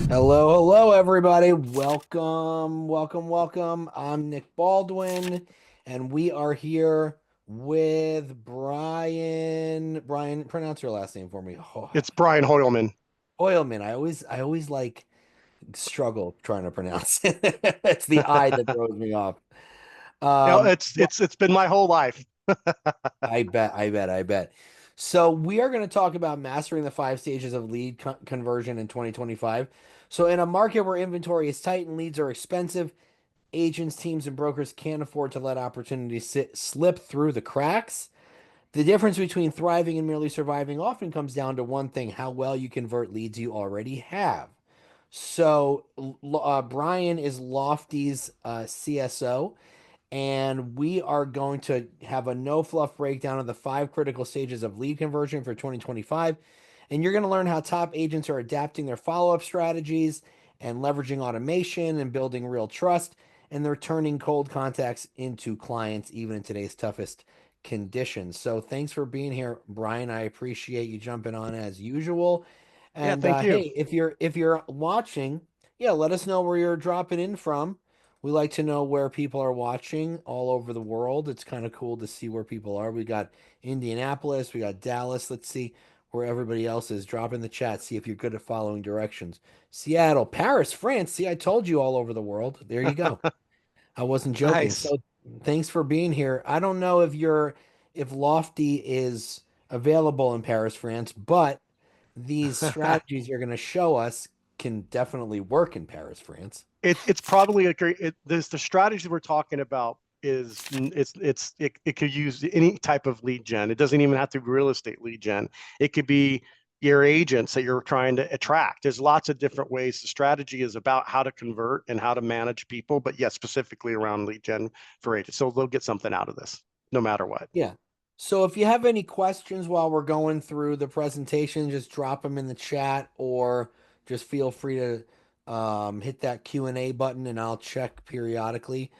Hello, hello, everybody. Welcome. I'm Nick Baldwin, and we are here with Brian. Brian, pronounce your last name for me. It's Brian Hoialmen. Hoialmen. I always like struggle trying to pronounce it. It's the I that throws me off. You know, Um, it's been my whole life. I bet. So we are going to talk about mastering the five stages of lead conversion in 2025. So in a market where inventory is tight and leads are expensive, agents, teams, and brokers can't afford to let opportunities slip through the cracks. The difference between thriving and merely surviving often comes down to one thing: how well you convert leads you already have. So Brian is Lofty's CSO, and we are going to have a no fluff breakdown of the five critical stages of lead conversion for 2025. And you're going to learn how top agents are adapting their follow up strategies and leveraging automation and building real trust. And they're turning cold contacts into clients, even in today's toughest conditions. So thanks for being here, Brian. I appreciate you jumping on as usual. Yeah, And thank you. hey, if you're watching, yeah, let us know where you're dropping in from. We like to know where people are watching all over the world. It's kind of cool to see where people are. We got Indianapolis, we got Dallas. Let's see where everybody else is. Drop in the chat, see if you're good at following directions. Seattle, Paris, France. See, I told you all over the world. There you go. I wasn't joking. Nice. So thanks for being here. I don't know if Lofty is available in Paris, France, but these strategies you're going to show us can definitely work in Paris, France. It's probably a great. This the strategy we're talking about is it could use any type of lead gen. It doesn't even have to be real estate lead gen. It could be your agents that you're trying to attract. There's lots of different ways. The strategy is about how to convert and how to manage people, but yes, specifically around lead gen for agents. So they'll get something out of this, no matter what. Yeah. So if you have any questions while we're going through the presentation, just drop them in the chat or just feel free to hit that Q&A button and I'll check periodically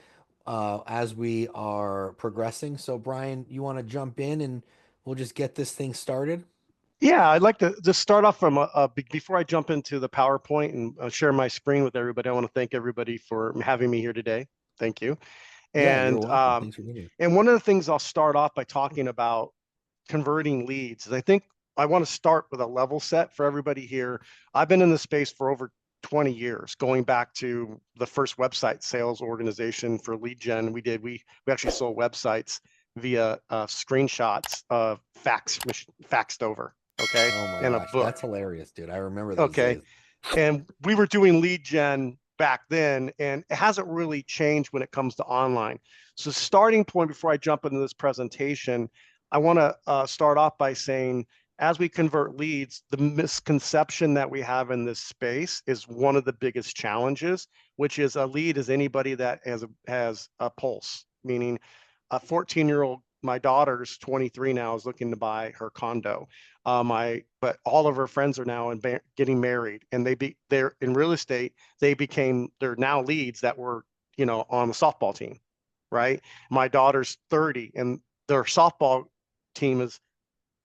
as we are progressing. So Brian, you want to jump in and we'll just get this thing started? Yeah, I'd like to just start off from before I jump into the PowerPoint and share my screen with everybody. I want to thank everybody for having me here today. Thank you. Yeah, you're And welcome. um, Thanks for being here. and one of the things I'll start off by talking about converting leads is I think I want to start with a level set for everybody here. I've been in the space for over 20 years, going back to the first website sales organization for lead gen. We actually sold websites via screenshots of faxed over, okay, Oh my and a gosh, that's book, hilarious, dude. I remember those okay. days. And we were doing lead gen back then, and it hasn't really changed when it comes to online. So, starting point before I jump into this presentation, I want to start off by saying, as we convert leads, the misconception that we have in this space is one of the biggest challenges, which is a lead is anybody that has a pulse, meaning a 14-year-old. My daughter's 23 now, is looking to buy her condo. But all of her friends are now getting married, and they're in real estate. They're now leads that were on the softball team, right? My daughter's 30, and their softball team is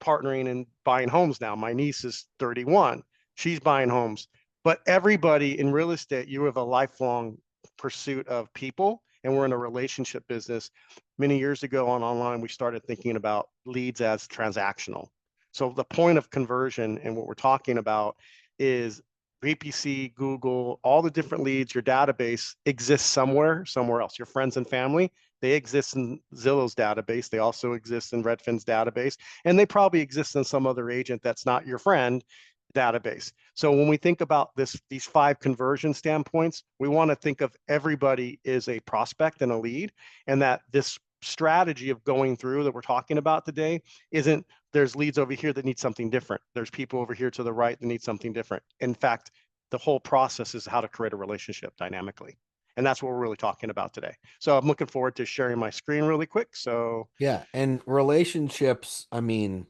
partnering and buying homes now. My niece is 31, she's buying homes. But everybody in real estate, you have a lifelong pursuit of people, and we're in a relationship business. Many years ago on online, we started thinking about leads as transactional. So the point of conversion and what we're talking about is VPC, Google, all the different leads, your database exists somewhere else. Your friends and family, they exist in Zillow's database. They also exist in Redfin's database, and they probably exist in some other agent that's not your friend database. So when we think about these five conversion standpoints, we want to think of everybody as a prospect and a lead, and that this strategy of going through that we're talking about today isn't there's leads over here that need something different. There's people over here to the right that need something different. In fact, the whole process is how to create a relationship dynamically. And that's what we're really talking about today. So I'm looking forward to sharing my screen really quick. So Yeah, and relationships, I mean,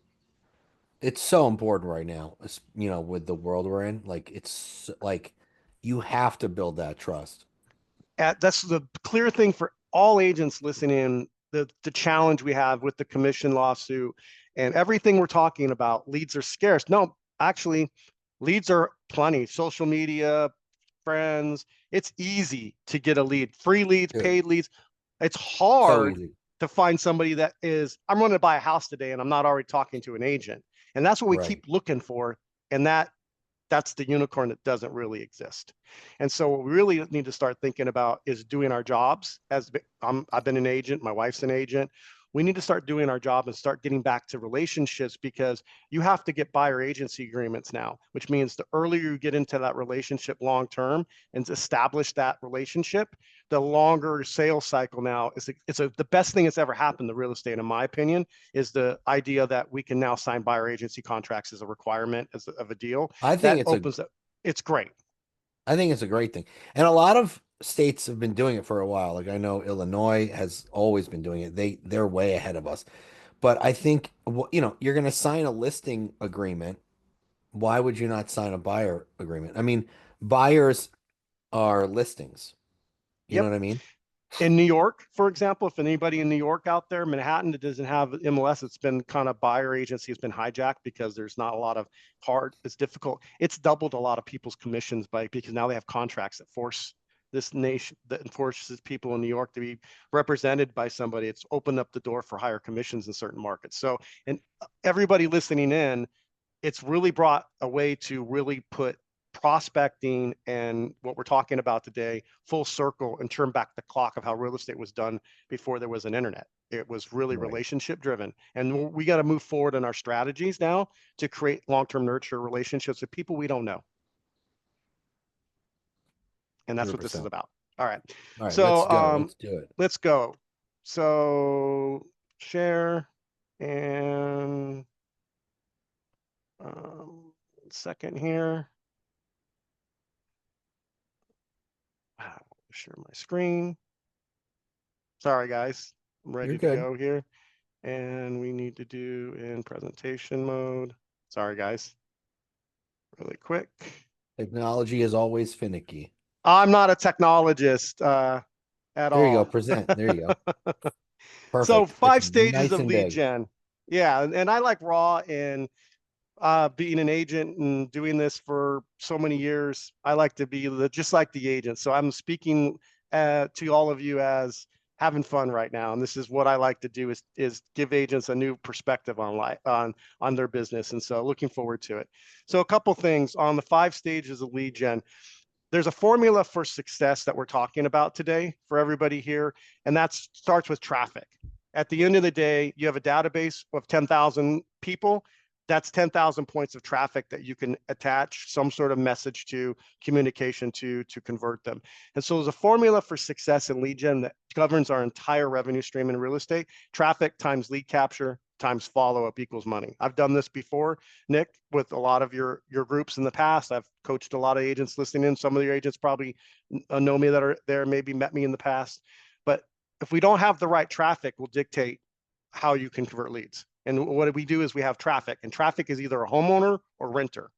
it's so important right now, with the world we're in. Like, it's like you have to build that trust. that's the clear thing for all agents listening. The challenge we have with the commission lawsuit and everything we're talking about, leads are scarce. No, actually, leads are plenty. Social media, friends. It's easy to get a lead, free leads, Dude, paid leads. It's so hard easy. to find somebody that is, I'm going to buy a house today and I'm not already talking to an agent. And that's what we Right. keep looking for. And that's the unicorn that doesn't really exist. And so what we really need to start thinking about is doing our jobs. I've been an agent, my wife's an agent. We need to start doing our job and start getting back to relationships, because you have to get buyer agency agreements now, which means the earlier you get into that relationship long term and establish that relationship, the longer sales cycle now is. The best thing that's ever happened to real estate, in my opinion, is the idea that we can now sign buyer agency contracts as a requirement of a deal. I think That it's a opens up. It's great. I think it's a great thing. And a lot of states have been doing it for a while. Like I know Illinois has always been doing it. They're way ahead of us. But I think you're going to sign a listing agreement. Why would you not sign a buyer agreement? I mean, buyers are listings. You know Yep. what I mean? In New York, for example, if anybody in New York out there, Manhattan, that doesn't have MLS, it's been kind of buyer agency has been hijacked because there's not a lot of it's difficult. It's doubled a lot of people's commissions because now they have contracts that force this nation, that enforces people in New York to be represented by somebody. It's opened up the door for higher commissions in certain markets. So, and everybody listening in, it's really brought a way to really put prospecting and what we're talking about today full circle and turn back the clock of how real estate was done before there was an internet. It was really Right. relationship driven. And we got to move forward in our strategies now to create long-term nurture relationships with people we don't know. And that's what this is 100%. about. All right. All right, let's So go. Let's do it. let's go. So share and second here. Share my screen. Sorry, guys. I'm You're ready to good. go here. And we need to do in presentation mode. Sorry, guys. Really quick. Technology is always finicky. I'm not a technologist at There you go. all. Present. There you go. So Perfect. It's 5 stages nice of and lead big. gen. Yeah, and I like raw, and being an agent and doing this for so many years, I like to be just like the agent. So I'm speaking to all of you as having fun right now, and this is what I like to do is give agents a new perspective on life on their business, and so looking forward to it. So a couple things on the 5 stages of lead gen. There's a formula for success that we're talking about today for everybody here, and that starts with traffic. At the end of the day, you have a database of 10,000 people. That's 10,000 points of traffic that you can attach some sort of message to, communication to convert them. And so there's a formula for success in lead gen that governs our entire revenue stream in real estate. Traffic times lead capture times follow-up equals money. I've done this before, Nick, with a lot of your groups in the past. I've coached a lot of agents listening in. Some of your agents probably know me that are there, maybe met me in the past. But if we don't have the right traffic, will dictate how you can convert leads. And what we do is we have traffic, and traffic is either a homeowner or renter.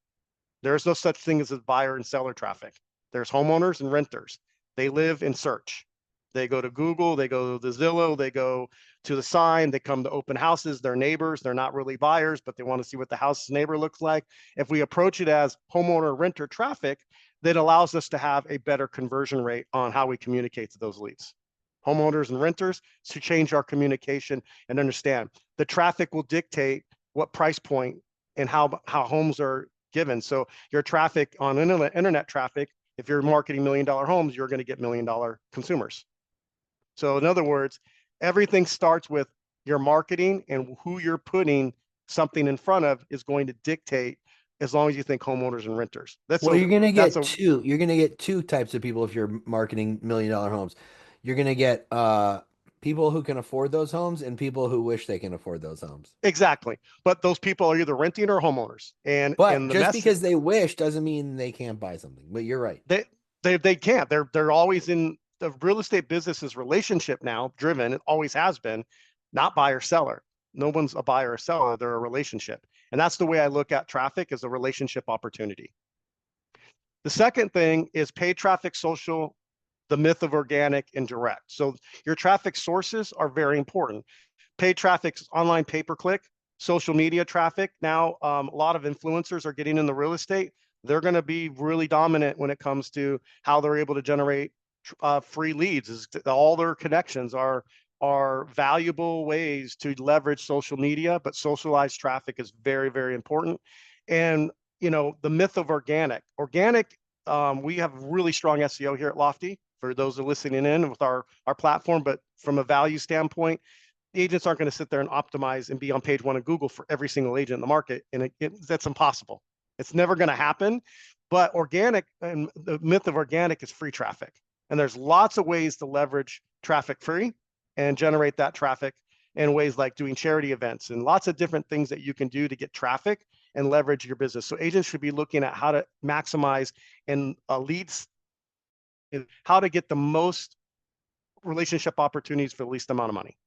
There's no such thing as a buyer and seller traffic. There's homeowners and renters. They live in search. They go to Google, they go to Zillow, they go to the sign, they come to open houses, they're neighbors, they're not really buyers, but they want to see what the house's neighbor looks like. If we approach it as homeowner renter traffic, that allows us to have a better conversion rate on how we communicate to those leads. Homeowners and renters to change our communication and understand the traffic will dictate what price point and how homes are given. So your traffic on internet traffic, if you're marketing $1 million homes, you're going to get $1 million consumers. So in other words, everything starts with your marketing, and who you're putting something in front of is going to dictate, as long as you think homeowners and renters. Well, you're gonna That's get a two. You're gonna get two types of people if you're marketing $1 million homes. You're gonna get people who can afford those homes and people who wish they can afford those homes. exactly. But those people are either renting or homeowners. But And the just message because they wish doesn't mean they can't buy something. But you're right. they they can't. They're always in the real estate business is relationship now driven. It always has been, not buyer seller. No one's a buyer or seller. They're a relationship. And that's the way I look at traffic, as a relationship opportunity. The second thing is paid traffic, social, the myth of organic and direct. So your traffic sources are very important. Paid traffic, online pay-per-click, social media traffic. Now, a lot of influencers are getting in the real estate. They're going to be really dominant when it comes to how they're able to generate free leads. Is all their connections are valuable ways to leverage social media, but socialized traffic is very, very important. And the myth of organic, we have really strong SEO here at Lofty for those that are listening in with our platform. But from a value standpoint, the agents aren't going to sit there and optimize and be on page one of Google for every single agent in the market. And that's impossible. It's never going to happen. But organic, and the myth of organic is free traffic. And there's lots of ways to leverage traffic free and generate that traffic in ways like doing charity events and lots of different things that you can do to get traffic and leverage your business. So agents should be looking at how to maximize and leads, how to get the most relationship opportunities for the least amount of money.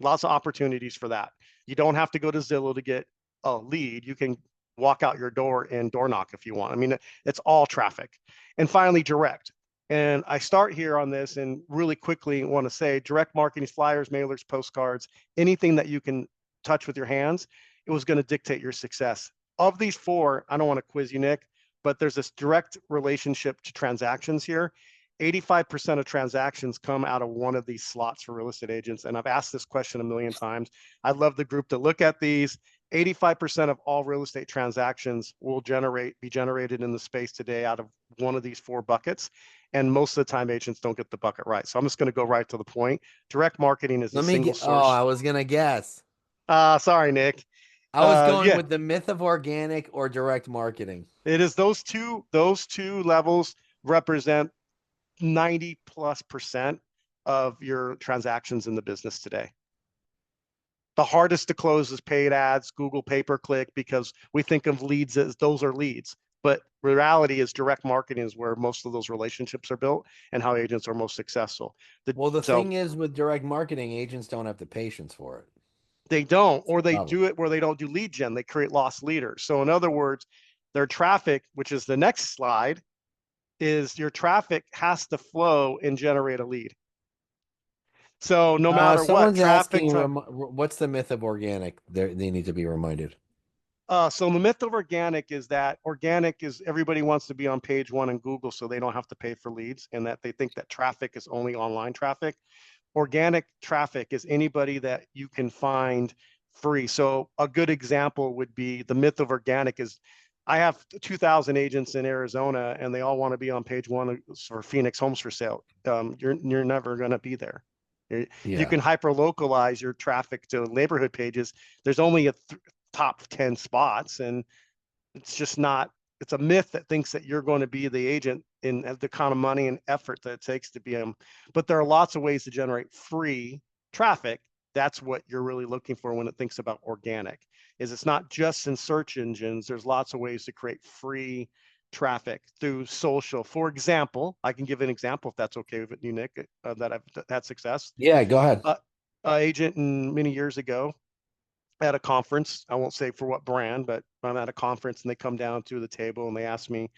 Lots of opportunities for that. You don't have to go to Zillow to get a lead. You can walk out your door and door knock if you want. I mean, it's all traffic. And finally, direct. And I start here on this and really quickly want to say direct marketing, flyers, mailers, postcards, anything that you can touch with your hands, it was going to dictate your success. Of these four, I don't want to quiz you, Nick, but there's this direct relationship to transactions here. 85% of transactions come out of one of these slots for real estate agents. And I've asked this question a million times. I'd love the group to look at these. 85% of all real estate transactions will be generated in the space today out of one of these four buckets. And most of the time, agents don't get the bucket right. So I'm just going to go right to the point. Direct marketing is a Let me single get. Oh, source. I was gonna guess. Sorry, Nick. I was going Yeah, with the myth of organic or direct marketing. it is those two levels represent 90+% of your transactions in the business today. The hardest to close is paid ads, Google pay-per-click, because we think of leads as those are leads. But reality is direct marketing is where most of those relationships are built and how agents are most successful. Well, the So thing is with direct marketing, agents don't have the patience for it. they don't, That's or the they problem. do it where they don't do lead gen. They create lost leaders. So in other words, their traffic, which is the next slide, is your traffic has to flow and generate a lead. So no matter what, Someone's traffic, asking, what's the myth of organic? They need to be reminded. so the myth of organic is that organic is everybody wants to be on page one in Google so they don't have to pay for leads, and that they think that traffic is only online traffic. Organic traffic is anybody that you can find free. So a good example would be the myth of organic is I have 2,000 agents in Arizona and they all want to be on page one for Phoenix homes for sale. You're never going to be there. You Yeah. can hyper localize your traffic to neighborhood pages. There's only a top 10 spots, and it's just not, it's a myth that thinks that you're going to be the agent in the kind of money and effort that it takes to be them. But there are lots of ways to generate free traffic. That's what you're really looking for when it thinks about organic, is it's not just in search engines. There's lots of ways to create free traffic through social. For example, I can give an example if that's okay with you, Nick, that I've had success. Yeah, go ahead. Uh, Agent many years ago at a conference. I won't say for what brand, but I'm at a conference and they come down to the table and they ask me,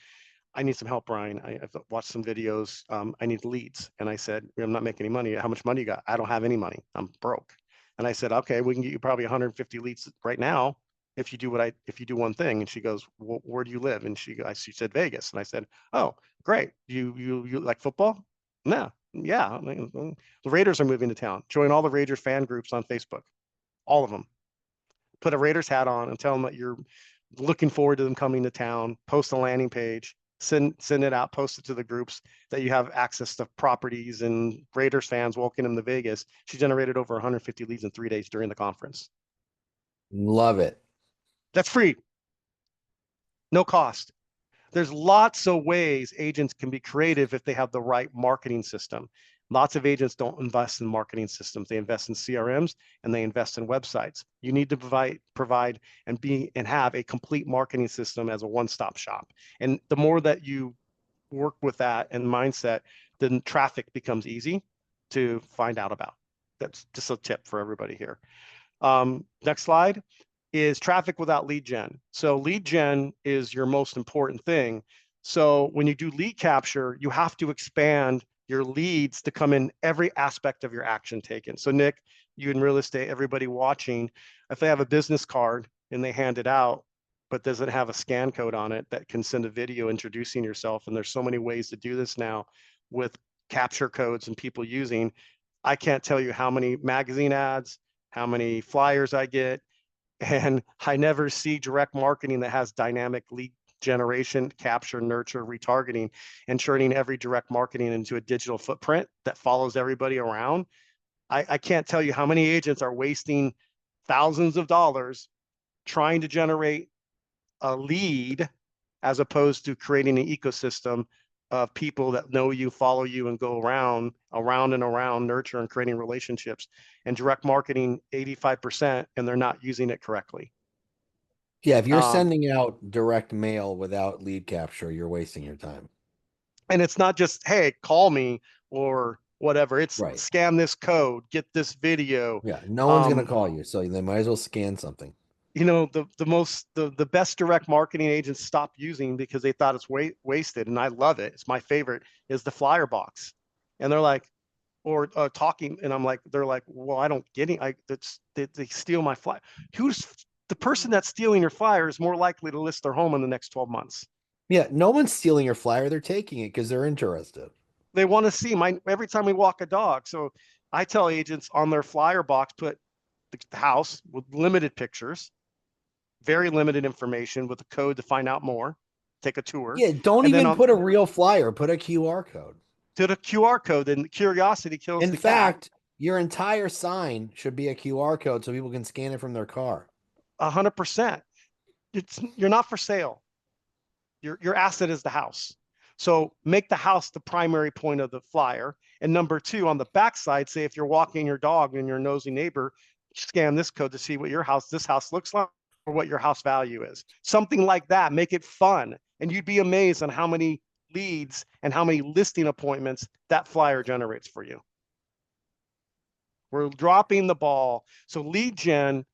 I need some help, Brian. I've watched some videos. I need leads. And I said, I'm not making any money. How much money you got? I don't have any money. I'm broke. And I said, okay, we can get you probably 150 leads right now if you do one thing. And she goes, well, where do you live? And she said Vegas. And I said, oh, great. You like football? No. Yeah. I mean, the Raiders are moving to town. Join all the Raiders fan groups on Facebook. All of them. Put a Raiders hat on and tell them that you're looking forward to them coming to town. Post a landing page, send it out, post it to the groups that you have access to properties and Raiders fans walking them to Vegas. She generated over 150 leads in 3 days during the conference. Love it. That's free, no cost. There's lots of ways agents can be creative if they have the right marketing system. Lots of agents don't invest in marketing systems. They invest in CRMs and they invest in websites. You need to provide and have a complete marketing system as a one-stop shop. And the more that you work with that and mindset, then traffic becomes easy to find out about. That's just a tip for everybody here. Next slide is traffic without lead gen. So lead gen is your most important thing. So when you do lead capture, you have to expand your leads to come in every aspect of your action taken. So Nick, you in real estate, everybody watching, if they have a business card and they hand it out, but does it have a scan code on it that can send a video introducing yourself? And there's so many ways to do this now with capture codes and people using. I can't tell you how many magazine ads, how many flyers I get, and I never see direct marketing that has dynamic lead generation, capture, nurture, retargeting, and turning every direct marketing into a digital footprint that follows everybody around. I can't tell you how many agents are wasting thousands of dollars trying to generate a lead as opposed to creating an ecosystem of people that know you, follow you, and go around and around, nurture and creating relationships. And direct marketing 85%, and they're not using it correctly. Yeah, if you're Um, sending out direct mail without lead capture, you're wasting your time. and it's not just, hey, call me or whatever. It's Right. scan this code, get this video. Yeah, no one's gonna Um, call you, so they might as well scan something. the best direct marketing agents stopped using because they thought it's wasted, and I love it. It's my favorite, is the flyer box. And they're like, or talking, and I'm like, they're like, well, I don't get it. They steal my flyer. Who's the person that's stealing your flyer is more likely to list their home in the next 12 months. Yeah, no one's stealing your flyer. They're taking it because they're interested. They want to see my every time we walk a dog. So I tell agents on their flyer box, put the house with limited pictures, very limited information with a code to find out more, take a tour. Yeah, don't And then even on put a real flyer, put a QR code. to the QR code, and curiosity kills In the cat. fact, your entire sign should be a QR code so people can scan it from their car. 100%. You're not for sale. Your asset is the house. So make the house the primary point of the flyer. And number two, on the backside, say if you're walking your dog and your nosy neighbor, scan this code to see what this house looks like or what your house value is. Something like that. Make it fun. And you'd be amazed on how many leads and how many listing appointments that flyer generates for you. We're dropping the ball. So lead gen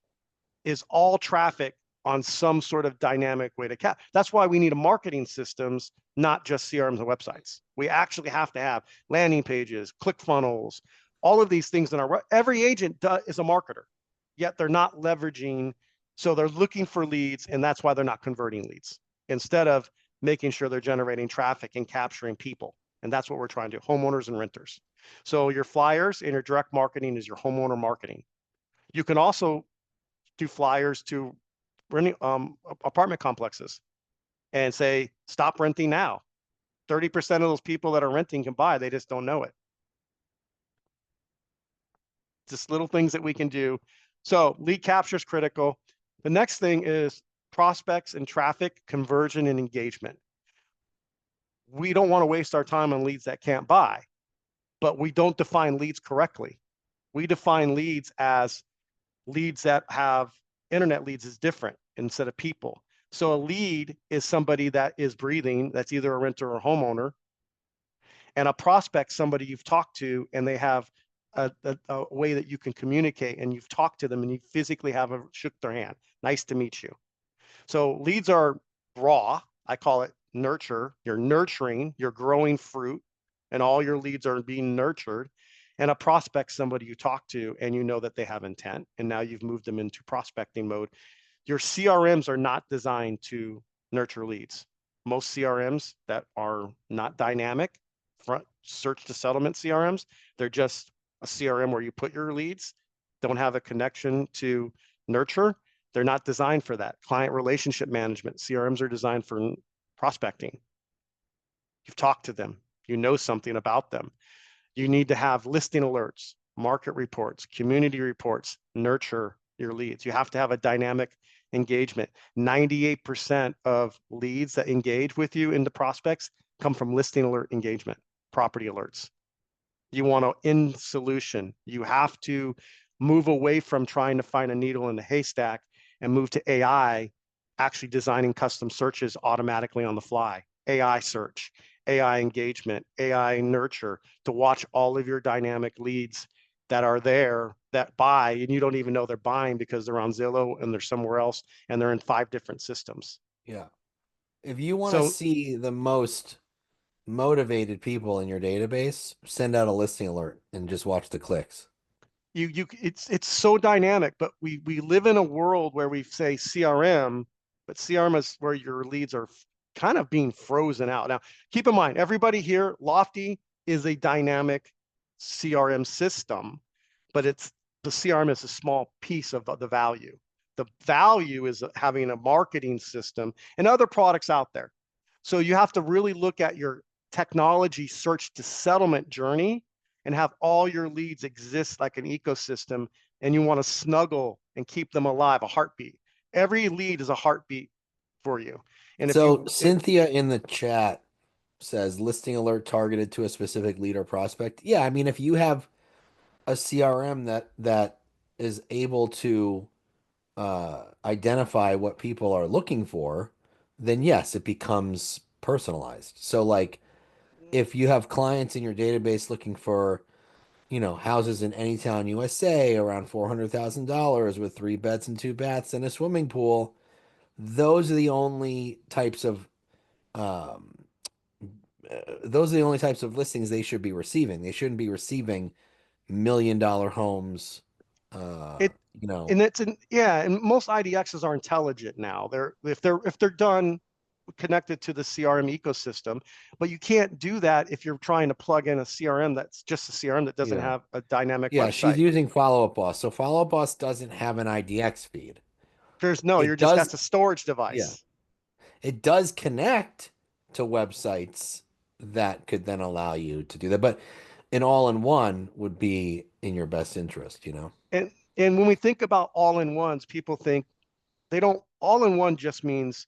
is all traffic on some sort of dynamic way to cap. That's why we need a marketing systems, not just CRMs and websites. We actually have to have landing pages, click funnels, all of these things in our every agent is a marketer, yet they're not leveraging. So they're looking for leads, and that's why they're not converting leads instead of making sure they're generating traffic and capturing people. And that's what we're trying to do, homeowners and renters. So your flyers and your direct marketing is your homeowner marketing. You can also do flyers to renting apartment complexes and say, stop renting now. 30% of those people that are renting can buy, they just don't know it. Just little things that we can do. So lead capture is critical. The next thing is prospects and traffic, conversion and engagement. We don't want to waste our time on leads that can't buy, but we don't define leads correctly. We define leads as leads that have internet leads is different instead of people. So a lead is somebody that is breathing, that's either a renter or a homeowner, and a prospect, somebody you've talked to and they have a way that you can communicate and you've talked to them and you physically have shook their hand. Nice to meet you. So leads are raw. I call it nurture. You're nurturing, you're growing fruit, and all your leads are being nurtured. And a prospect, somebody you talk to and you know that they have intent, and now you've moved them into prospecting mode. Your CRMs are not designed to nurture leads. Most CRMs that are not dynamic, front search to settlement CRMs, they're just a CRM where you put your leads, don't have a connection to nurture. They're not designed for that. Client relationship management, CRMs are designed for prospecting. You've talked to them, you know something about them. You need to have listing alerts, market reports, community reports, nurture your leads. You have to have a dynamic engagement. 98% of leads that engage with you into prospects come from listing alert engagement, property alerts. You want to end solution. You have to move away from trying to find a needle in the haystack and move to AI, actually designing custom searches automatically on the fly. AI search, AI engagement, AI nurture to watch all of your dynamic leads that are there that buy, and you don't even know they're buying because they're on Zillow and they're somewhere else and they're in 5 different systems. Yeah. If you want to So see the most motivated people in your database, send out a listing alert and just watch the clicks. it's so dynamic, but we live in a world where we say CRM but CRM is where your leads are kind of being frozen out. Now, keep in mind, everybody here, Lofty is a dynamic CRM system, but the CRM is a small piece of the value. The value is having a marketing system and other products out there. So you have to really look at your technology search to settlement journey and have all your leads exist like an ecosystem, and you want to snuggle and keep them alive, a heartbeat. Every lead is a heartbeat for you. And if So you, Cynthia in the chat says listing alert targeted to a specific lead or prospect. Yeah, I mean if you have a CRM that is able to identify what people are looking for, then yes, it becomes personalized. So like if you have clients in your database looking for, houses in Anytown, USA, around $400,000 with 3 beds and 2 baths and a swimming pool, those are the only types of um, those are the only types of listings they should be receiving. They shouldn't be receiving $1 million homes. Uh, it, you know, and it's an, yeah, and most IDXs are intelligent now. If they're done connected to the CRM ecosystem, but you can't do that if you're trying to plug in a CRM that's just a CRM that doesn't yeah, have a dynamic yeah. She's website. using Follow Up Boss, so Follow Up Boss doesn't have an IDX feed. You're It just, does, that's a storage yeah, device. it does connect to websites that could then allow you to do that, but an all-in-one would be in your best interest. And when we think about all-in-ones, people think they don't, all-in-one just means,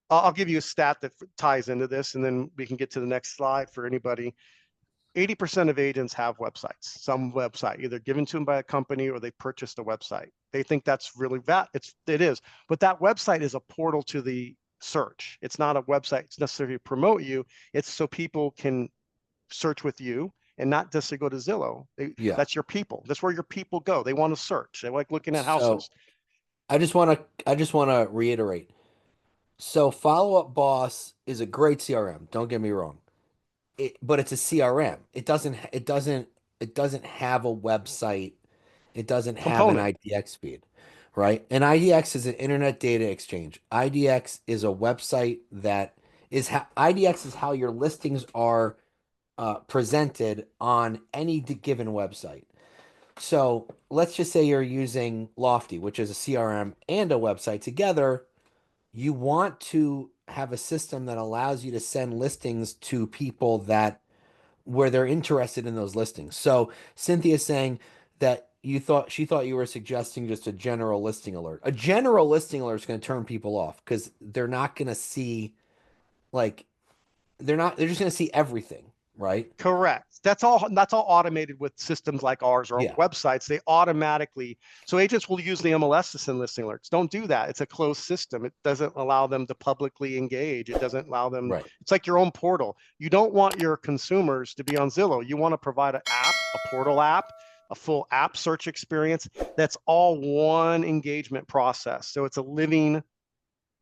I'll give you a stat that ties into this, and then we can get to the next slide for anybody. 80% of agents have websites, some website, either given to them by a company or they purchased a website. They think that's really it is, but that website is a portal to the search. It's not a website. It's necessarily to promote you. It's so people can search with you and not just to go to Zillow. Yeah. That's your people. That's where your people go. They want to search. They like looking at So houses. I just want to reiterate. So Follow Up Boss is a great CRM. Don't get me wrong. But it's a CRM. It doesn't have a website. It doesn't have an Component. IDX feed, right? An IDX is an internet data exchange. IDX is a website that is how IDX is how your listings are presented on any given website. So let's just say you're using Lofty, which is a CRM and a website together. You want to have a system that allows you to send listings to people that where they're interested in those listings. So Cynthia's saying that she thought you were suggesting just a general listing alert. A general listing alert is going to turn people off because they're not going to see like they're just going to see everything, right? Correct. That's all automated with systems like ours or Yeah, websites. They automatically, so agents will use the MLS to send listing alerts. Don't do that. It's a closed system. It doesn't allow them to publicly engage. It doesn't allow them, right. it's like your own portal. You don't want your consumers to be on Zillow. You want to provide an app, a portal app, a full app search experience. That's all one engagement process. So it's a living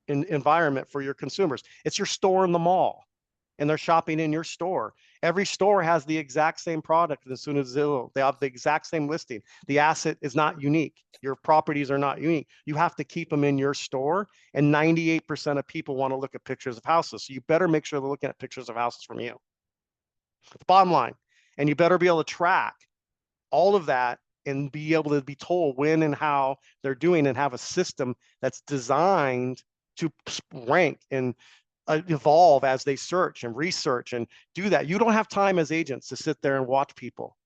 environment for your consumers. It's your store in the mall and they're shopping in your store. Every store has the exact same product as soon as Zillow. They have the exact same listing. The asset is not unique. Your properties are not unique. You have to keep them in your store. And 98% of people want to look at pictures of houses. So you better make sure they're looking at pictures of houses from you. The bottom line. And you better be able to track all of that and be able to be told when and how they're doing and have a system that's designed to rank and evolve as they search and research and do that. You don't have time as agents to sit there and watch people.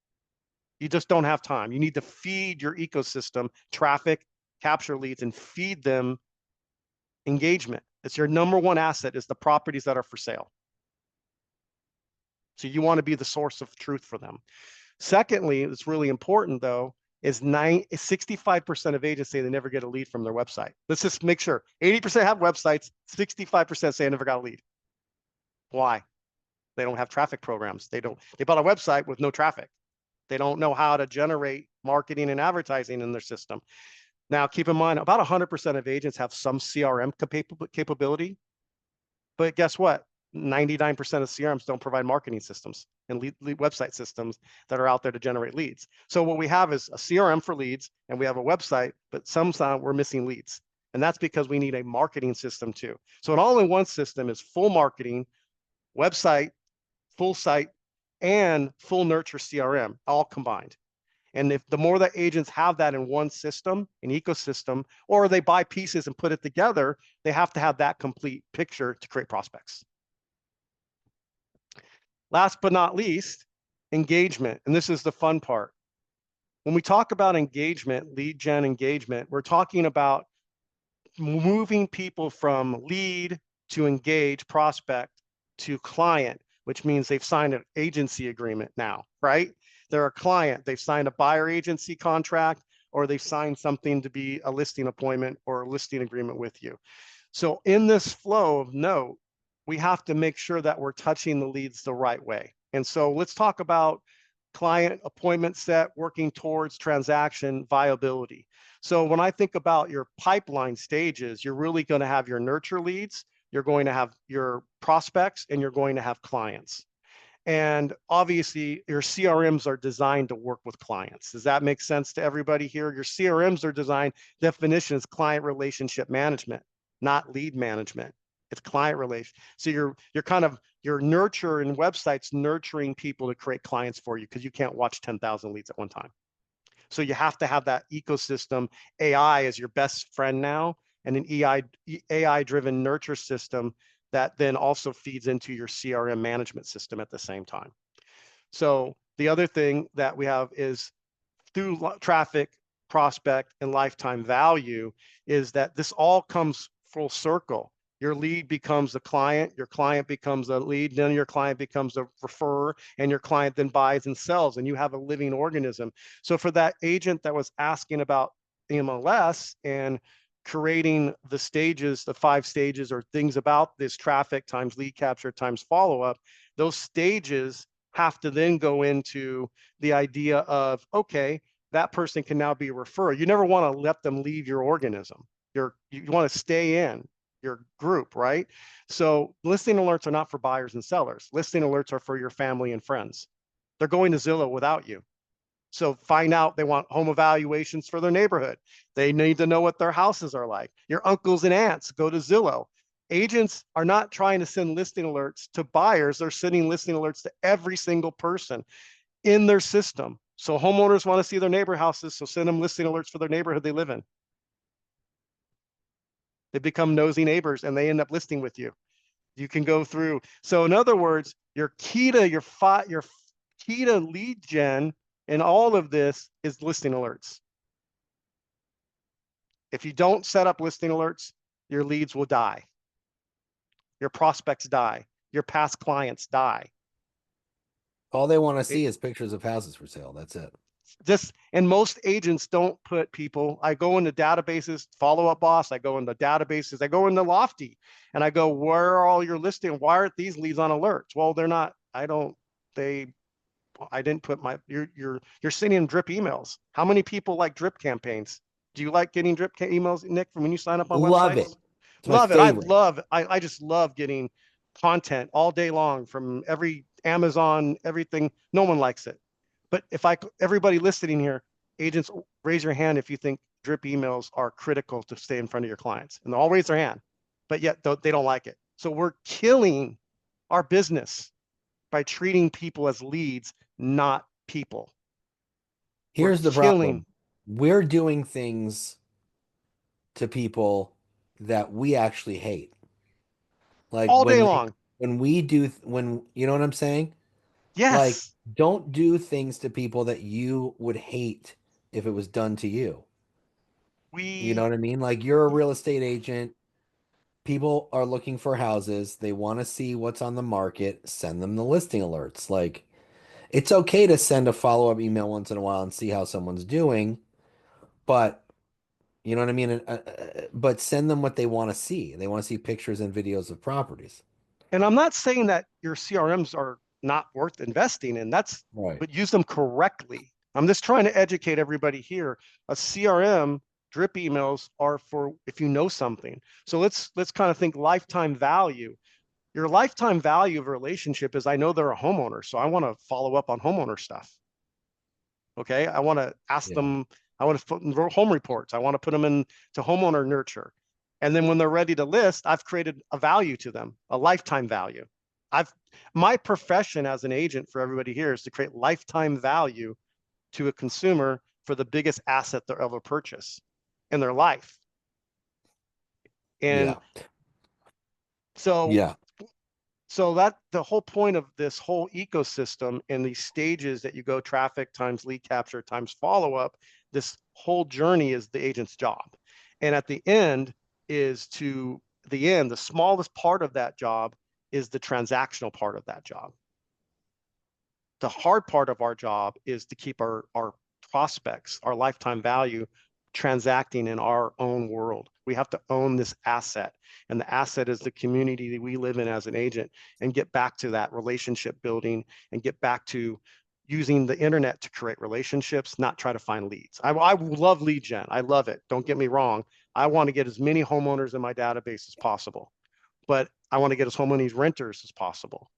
You just don't have time. You need to feed your ecosystem traffic, capture leads, and feed them engagement. It's your number one asset is the properties that are for sale. So you want to be the source of truth for them. Secondly, it's really important though, is 65% of agents say they never get a lead from their website. Let's just make sure 80% have websites, 65% say I never got a lead. Why? They don't have traffic programs. They bought a website with no traffic. They don't know how to generate marketing and advertising in their system. Now, keep in mind, about 100% of agents have some CRM capability, but guess what? 99% of CRMs don't provide marketing systems and lead website systems that are out there to generate leads. So what we have is a CRM for leads and we have a website, but sometimes we're missing leads. And that's because we need a marketing system too. So an all-in-one system is full marketing, website, full site, and full nurture CRM all combined. And if the more that agents have that in one system, an ecosystem, or they buy pieces and put it together, they have to have that complete picture to create prospects. Last but not least, engagement. And this is the fun part. When we talk about engagement, lead gen engagement, we're talking about moving people from lead to engage prospect to client, which means they've signed an agency agreement now, right? They're a client. They've signed a buyer agency contract, or they've signed something to be a listing appointment or a listing agreement with you. So in this flow of note, we have to make sure that we're touching the leads the right way. And so let's talk about client appointment set working towards transaction viability. So when I think about your pipeline stages, you're really going to have your nurture leads, you're going to have your prospects, and you're going to have clients. And obviously, your CRMs are designed to work with clients. Does that make sense to everybody here? Your CRMs are designed, definition is client relationship management, not lead management. It's client relation. So you're kind of your nurture and websites nurturing people to create clients for you because you can't watch 10,000 leads at one time. So you have to have that ecosystem. AI is your best friend now, and an AI-driven nurture system that then also feeds into your CRM management system at the same time. So the other thing that we have is through traffic, prospect, and lifetime value is that this all comes full circle. Your lead becomes a client, your client becomes a lead, then your client becomes a referrer, and your client then buys and sells, and you have a living organism. So for that agent that was asking about MLS and creating the stages, the 5 stages or things about this traffic times lead capture times follow-up, those stages have to then go into the idea of, okay, that person can now be a referrer. You never want to let them leave your organism. You want to stay in your group, right? So listing alerts are not for buyers and sellers. Listing alerts are for your family and friends. They're going to Zillow without you. So find out they want home evaluations for their neighborhood. They need to know what their houses are like. Your uncles and aunts go to Zillow. Agents are not trying to send listing alerts to buyers. They're sending listing alerts to every single person in their system. So homeowners want to see their neighbor houses, so send them listing alerts for their neighborhood they live in. They become nosy neighbors and they end up listing with you. You can go through. So in other words, your key to lead gen in all of this is listing alerts. If you don't set up listing alerts, your leads will die. Your prospects die. Your past clients die. All they want to It, see is pictures of houses for sale. That's it. and most agents don't put people. I go into databases, Follow Up Boss. I go into databases. I go into Lofty, and I go, where are all your listing? Why aren't these leads on alerts? Well, they're not. I didn't put my. You're sending them drip emails. How many people like drip campaigns? Do you like getting drip emails, Nick, from when you sign up on Love it. websites? It's my Love it. favorite. I just love getting content all day long from every Amazon, everything. No one likes it. But if everybody listening here, agents, raise your hand if you think drip emails are critical to stay in front of your clients. And they'll all raise their hand, but yet they don't like it. So we're killing our business by treating people as leads, not people. We're Here's the killing problem. We're doing things to people that we actually hate. Like all day long. when we do when you know what I'm saying? Like Yes, don't do things to people that you would hate if it was done to you. You know we what I mean? Like you're a real estate agent. People are looking for houses. They want to see what's on the market. Send them the listing alerts. Like it's okay to send a follow-up email once in a while and see how someone's doing, but you know what I mean? But send them what they want to see. They want to see pictures and videos of properties. and I'm not saying that your CRMs are not worth investing in. Right. But use them correctly. I'm just trying to educate everybody here. A CRM drip emails are for if you know something. So let's kind of think lifetime value. Your lifetime value of a relationship is I know they're a homeowner, so I want to follow up on homeowner stuff. Okay, I want to ask Yeah. them I want to put in home reports. I want to put them into homeowner nurture. And then when they're ready to list, I've created a value to them, a lifetime value. I've my profession as an agent for everybody here is to create lifetime value to a consumer for the biggest asset they'll ever purchase in their life. And Yeah. so Yeah. so that the whole point of this whole ecosystem and these stages that you go traffic times lead capture times follow up, this whole journey is the agent's job. And at the end is to the end, the smallest part of that job is the transactional part of that job. The hard part of our job is to keep our prospects, our lifetime value transacting in our own world. We have to own this asset. And the asset is the community that we live in as an agent and get back to that relationship building and get back to using the internet to create relationships, not try to find leads. I love lead gen. I love it. Don't get me wrong. I want to get as many homeowners in my database as possible, but I want to get as many renters as possible.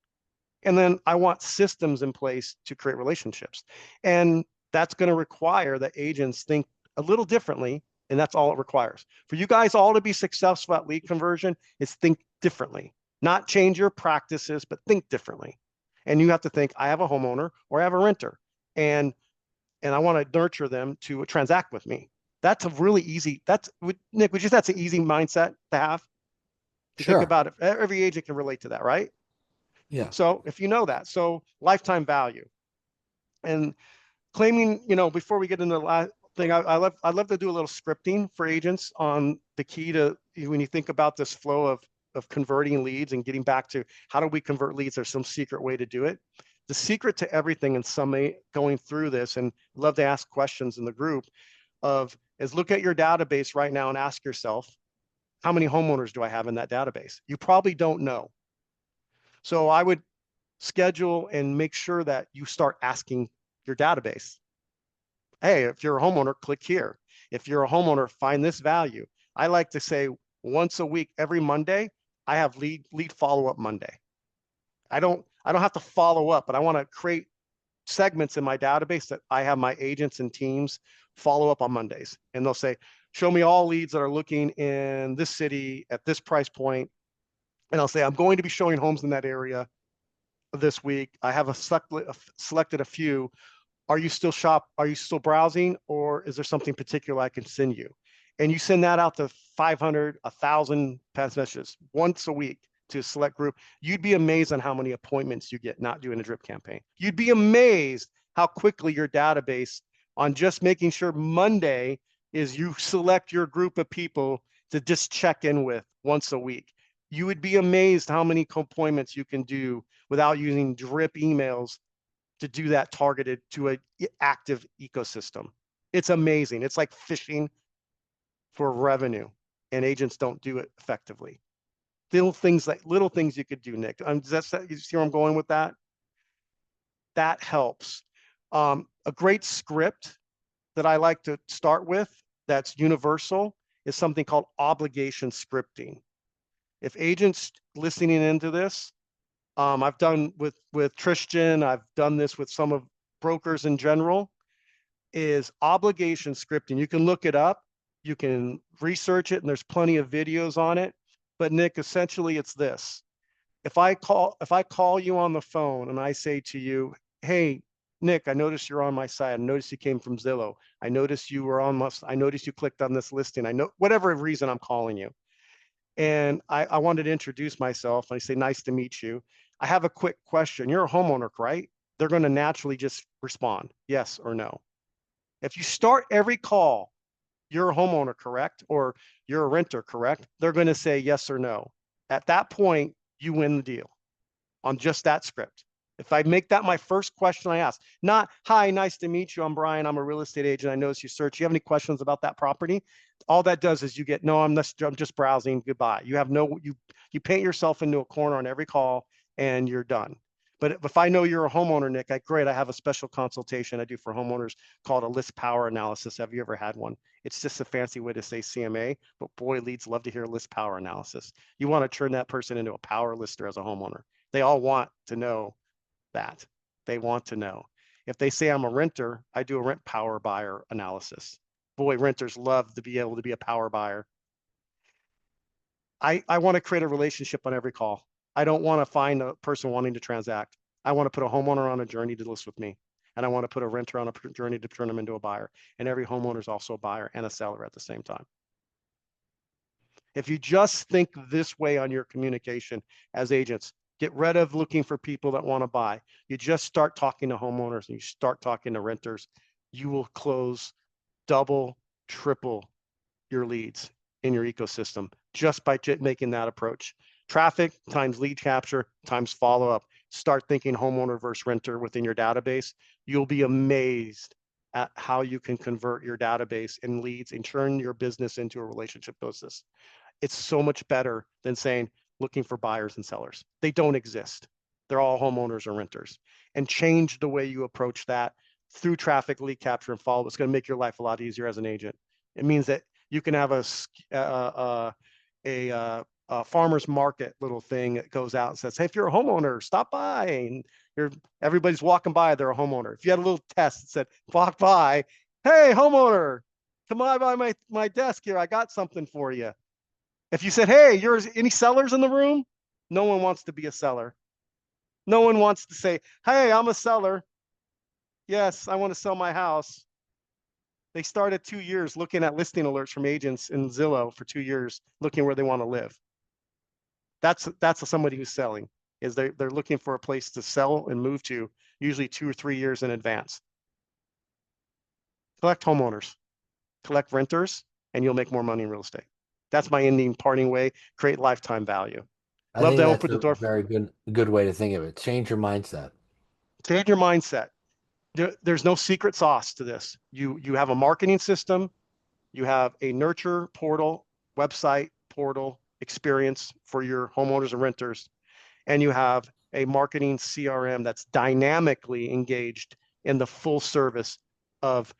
And then I want systems in place to create relationships. And that's going to require that agents think a little differently. And that's all it requires. For you guys all to be successful at lead conversion is think differently, not change your practices, but think differently. And you have to think, I have a homeowner or I have a renter, and I want to nurture them to transact with me. That's a really easy, that's Nick, would you, that's an easy mindset to have? If you think Sure. about it, every agent can relate to that, right? Yeah. So if you know that, so lifetime value and claiming, before we get into the last thing, I love to do a little scripting for agents on the key to when you think about this flow of converting leads and getting back to how do we convert leads? There's some secret way to do it. The secret to everything in summary going through this, and love to ask questions in the group of is look at your database right now and ask yourself, how many homeowners do I have in that database? You probably don't know. So I would schedule and make sure that you start asking your database. Hey, if you're a homeowner, click here. If you're a homeowner, find this value. I like to say once a week, every Monday, I have lead follow-up Monday. I don't have to follow up, but I want to create segments in my database that I have my agents and teams follow up on Mondays. And they'll say, show me all leads that are looking in this city at this price point. And I'll say, I'm going to be showing homes in that area this week. I have selected a few. Are you still browsing, or is there something particular I can send you? And you send that out to 500, 1,000 pass messages once a week to a select group. You'd be amazed on how many appointments you get not doing a drip campaign. You'd be amazed how quickly your database on just making sure Monday is you select your group of people to just check in with once a week. You would be amazed how many appointments you can do without using drip emails to do that targeted to an active ecosystem. It's amazing. It's like fishing for revenue, and agents don't do it effectively. Little things you could do, Nick. You see where I'm going with that? That helps. A great script that I like to start with that's universal is something called obligation scripting. If agents listening into this, I've done with Tristan, I've done this with some of brokers in general, is obligation scripting. You can look it up, you can research it, and there's plenty of videos on it. But Nick, essentially it's this. If I call you on the phone and I say to you, hey, Nick, I noticed you're on my site. I noticed you came from Zillow. I noticed you clicked on this listing. I know whatever reason I'm calling you. And I wanted to introduce myself. I say, nice to meet you. I have a quick question. You're a homeowner, right? They're going to naturally just respond, yes or no. If you start every call, you're a homeowner, correct? Or you're a renter, correct? They're going to say yes or no. At that point, you win the deal on just that script. If I make that my first question I ask, not, hi, nice to meet you. I'm Brian. I'm a real estate agent. I noticed you search. You have any questions about that property? All that does is you get, no, I'm just browsing. Goodbye. You paint yourself into a corner on every call and you're done. But if I know you're a homeowner, Nick, great. I have a special consultation I do for homeowners called a list power analysis. Have you ever had one? It's just a fancy way to say CMA, but boy, leads love to hear list power analysis. You want to turn that person into a power lister as a homeowner. They all want to know that. They want to know. If they say I'm a renter, I do a rent power buyer analysis. boy, renters love to be able to be a power buyer. I want to create a relationship on every call. I don't want to find a person wanting to transact. I want to put a homeowner on a journey to list with me. And I want to put a renter on a journey to turn them into a buyer. And every homeowner is also a buyer and a seller at the same time. If you just think this way on your communication as agents, get rid of looking for people that want to buy. You just start talking to homeowners and you start talking to renters. You will close double, triple your leads in your ecosystem just by making that approach. Traffic times lead capture times follow up. Start thinking homeowner versus renter within your database. You'll be amazed at how you can convert your database and leads and turn your business into a relationship business. It's so much better than saying looking for buyers and sellers. They don't exist. They're all homeowners or renters. And change the way you approach that through traffic, lead capture, and follow. It's going to make your life a lot easier as an agent. It means that you can have a farmer's market little thing that goes out and says, hey, if you're a homeowner, stop by. And everybody's walking by, they're a homeowner. If you had a little test that said, walk by, hey, homeowner, come on by my desk here. I got something for you. If you said, hey, you're any sellers in the room? No one wants to be a seller. No one wants to say, hey, I'm a seller. Yes, I want to sell my house. They started 2 years looking at listing alerts from agents in Zillow for 2 years, looking where they want to live. That's somebody who's selling, is they're looking for a place to sell and move to, usually 2 or 3 years in advance. Collect homeowners, collect renters, and you'll make more money in real estate. That's my ending parting way. Create lifetime value. I Love think to that's open the a door. very good way to think of it. Change your mindset. Change your mindset. There's no secret sauce to this. You have a marketing system. You have a nurture portal, website portal experience for your homeowners and renters. And you have a marketing CRM that's dynamically engaged in the full service of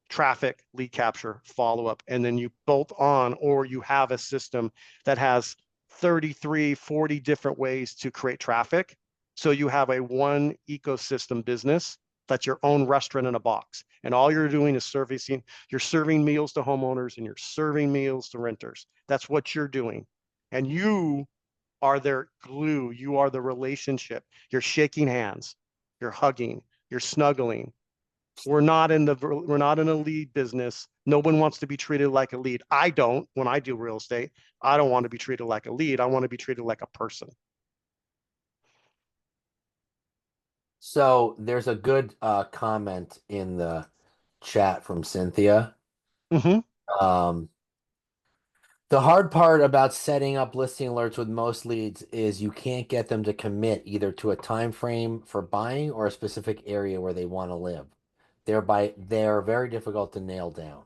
traffic, lead capture, follow up. And then you bolt on, or you have a system that has 33, 40 different ways to create traffic. So you have a one ecosystem business that's your own restaurant in a box. And all you're doing is you're serving meals to homeowners and you're serving meals to renters. That's what you're doing. And you are their glue. You are the relationship. You're shaking hands, you're hugging, you're snuggling. We're not in a lead business. No one wants to be treated like a lead. I don't. When I do real estate, I don't want to be treated like a lead. I want to be treated like a person. So there's a good comment in the chat from Cynthia. Mm-hmm. Um, the hard part about setting up listing alerts with most leads is you can't get them to commit either to a time frame for buying or a specific area where they want to live. They're very difficult to nail down.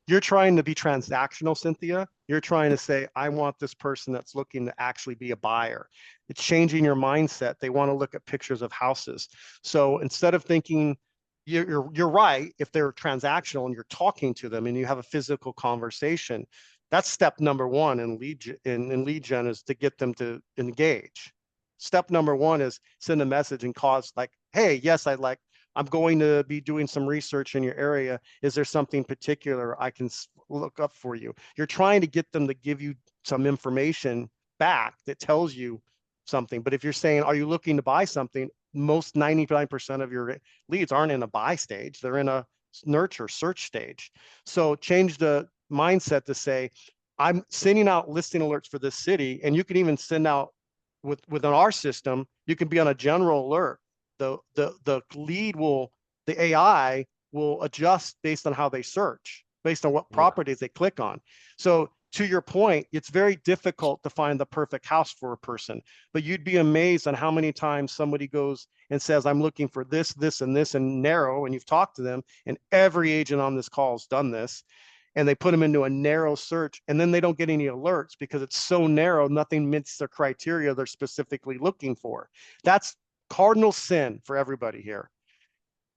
You're trying to be transactional, Cynthia. You're trying to say, I want this person that's looking to actually be a buyer. It's changing your mindset. They want to look at pictures of houses. So instead of thinking, you're right, if they're transactional and you're talking to them and you have a physical conversation, that's step number one in lead gen is to get them to engage. Step number one is send a message and cause like, hey, yes, I'm going to be doing some research in your area. Is there something particular I can look up for you? You're trying to get them to give you some information back that tells you something. But if you're saying, are you looking to buy something? Most 99% of your leads aren't in a buy stage. They're in a nurture search stage. So change the mindset to say, I'm sending out listing alerts for this city. And you can even send out within our system, you can be on a general alert. The lead the AI will adjust based on how they search, based on what Yeah. properties they click on. So to your point, it's very difficult to find the perfect house for a person, but you'd be amazed on how many times somebody goes and says, I'm looking for this, this, and this, and narrow, and you've talked to them, and every agent on this call has done this, and they put them into a narrow search, and then they don't get any alerts because it's so narrow, nothing meets the criteria they're specifically looking for. That's cardinal sin for everybody here.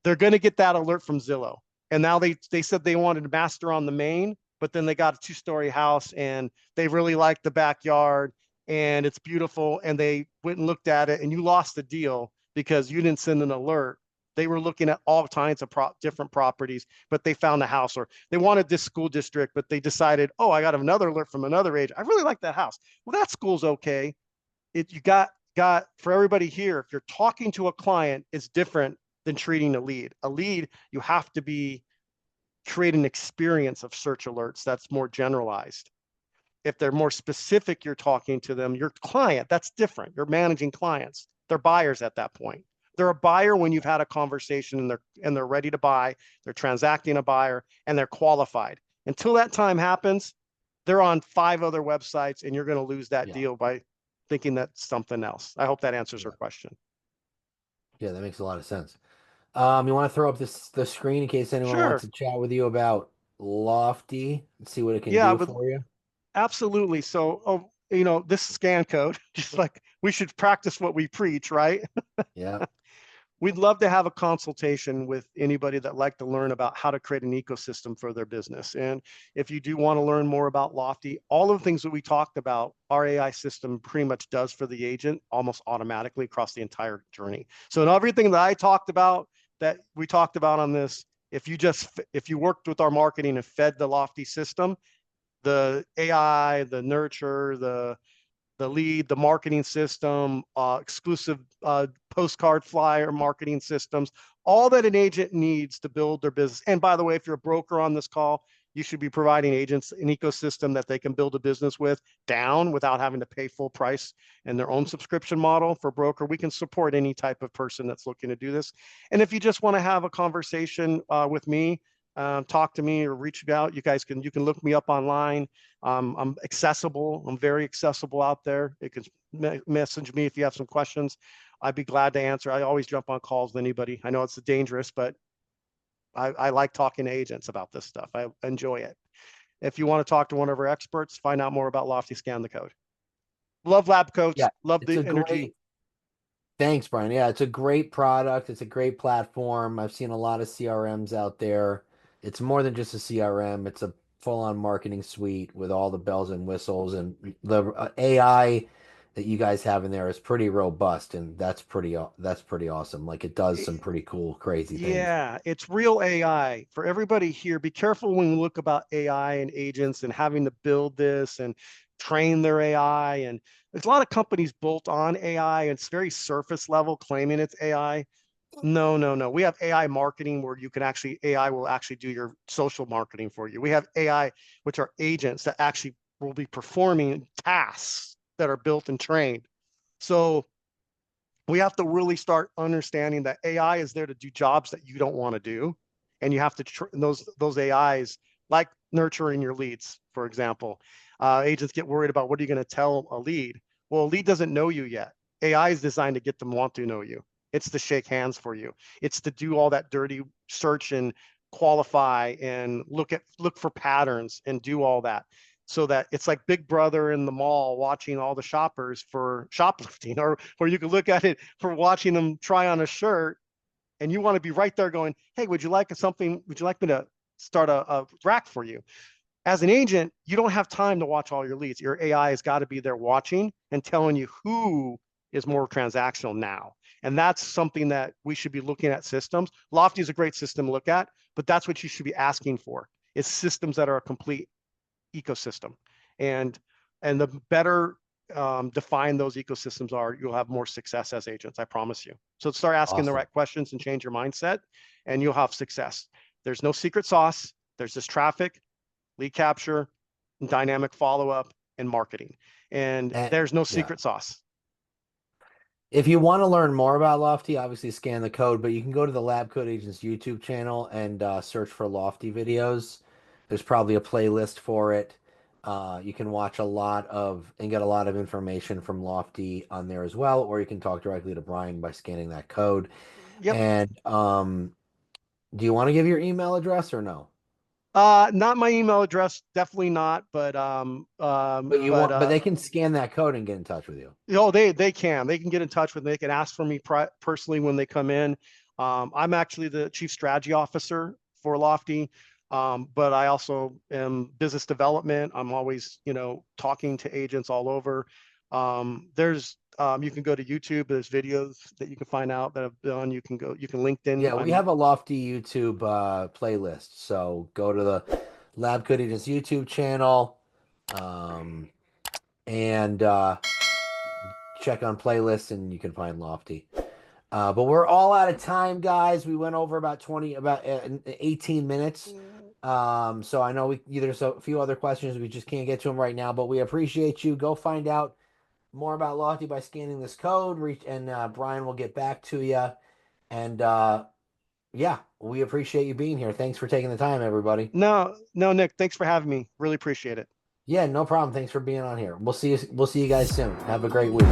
They're going to get that alert from Zillow. And now they said they wanted to master on the main, but then they got a 2-story house and they really liked the backyard and it's beautiful. And they went and looked at it and you lost the deal because you didn't send an alert They were looking at all kinds of different properties, but they found a house, or they wanted this school district, but they decided, oh, I got another alert from another agent. I really like that house. Well, that school's okay. You got for everybody here, if you're talking to a client, it's different than treating a lead. A lead, you have to create an experience of search alerts that's more generalized. If they're more specific, you're talking to them, your client, that's different. You're managing clients. They're buyers at that point. They're a buyer when you've had a conversation and they're ready to buy, they're transacting a buyer, and they're qualified. Until that time happens, they're on 5 other websites, and you're going to lose that Yeah. deal by thinking that's something else. I hope that answers her Yeah. question. Yeah, that makes a lot of sense. You want to throw up the screen in case anyone wants Sure. to chat with you about Lofty and see what it can Yeah, do but for you? absolutely. So, this scan code, just like we should practice what we preach, right? Yeah. We'd love to have a consultation with anybody that like to learn about how to create an ecosystem for their business. And if you do want to learn more about Lofty, all of the things that we talked about, our AI system pretty much does for the agent almost automatically across the entire journey. So in everything that I talked about, that we talked about on this, if you worked with our marketing and fed the Lofty system, the AI, the nurture, the lead, the marketing system, exclusive postcard flyer marketing systems, all that an agent needs to build their business. And by the way, if you're a broker on this call, you should be providing agents an ecosystem that they can build a business with down without having to pay full price and their own subscription model. For broker, we can support any type of person that's looking to do this. And if you just want to have a conversation with me, talk to me or reach out, you can look me up online. I'm accessible. I'm very accessible out there. You can message me if you have some questions. I'd be glad to answer. I always jump on calls with anybody. I know it's dangerous, but I like talking to agents about this stuff. I enjoy it. If you want to talk to one of our experts, find out more about Lofty Scan the Code. Love Lab Yeah. Coats. Love It's the a energy. great Thanks, Brian. Yeah, it's a great product. It's a great platform. I've seen a lot of CRMs out there. It's more than just a CRM. It's a full-on marketing suite with all the bells and whistles, and the AI that you guys have in there is pretty robust, and that's pretty awesome. Like it does some pretty cool, crazy things. Yeah, it's real AI for everybody here. Be careful when we look about AI and agents and having to build this and train their AI. And there's a lot of companies built on AI. And it's very surface level claiming it's AI. No, no, no. We have AI marketing where you can actually, AI will actually do your social marketing for you. We have AI, which are agents that actually will be performing tasks that are built and trained. So we have to really start understanding that AI is there to do jobs that you don't want to do, and you have to those AIs, like nurturing your leads, for example. Agents get worried about, what are you going to tell a lead? Well, a lead doesn't know you yet. AI is designed to get them want to know you. It's to shake hands for you. It's to do all that dirty search and qualify and look for patterns and do all that, so that it's like Big Brother in the mall watching all the shoppers for shoplifting, or you could look at it for watching them try on a shirt, and you want to be right there going, hey, would you like something? Would you like me to start a rack for you? As an agent, you don't have time to watch all your leads. Your AI has got to be there watching and telling you who is more transactional now. And that's something that we should be looking at systems. Lofty is a great system to look at, but that's what you should be asking for, is systems that are a complete ecosystem. And the better defined those ecosystems are, you'll have more success as agents. I promise you. So start asking the Awesome. right questions and change your mindset, and you'll have success. There's no secret sauce. There's just traffic, lead capture, dynamic follow up, and marketing. And And there's no yeah. secret sauce. If you want to learn more about Lofty, obviously scan the code, but you can go to the Lab Code Agents YouTube channel and search for Lofty videos. There's probably a playlist for it. You can watch a lot of and get a lot of information from Lofty on there as well, or you can talk directly to Brian by scanning that code. Yep. And do you want to give your email address or no? Not my email address, definitely not. But they can scan that code and get in touch with you. Oh, they can get in touch with me. They can ask for me personally when they come in. I'm actually the chief strategy officer for Lofty, but I also am business development. I'm always, talking to agents all over. You can go to YouTube. There's videos that you can find out that have done. You can LinkedIn. Yeah, we have a Lofty YouTube playlist. So go to the Lab Coodiness YouTube channel, um, and check on playlists, and you can find Lofty. But we're all out of time, guys. We went over about 18 minutes. So I know there's a few other questions we just can't get to them right now, but we appreciate you. Go find out more about Lofty by scanning this code. And Brian will get back to you. And yeah, we appreciate you being here. Thanks for taking the time, everybody. No, no, Nick, thanks for having me. Really appreciate it. Yeah, no problem. Thanks for being on here. We'll see you guys soon. Have a great week.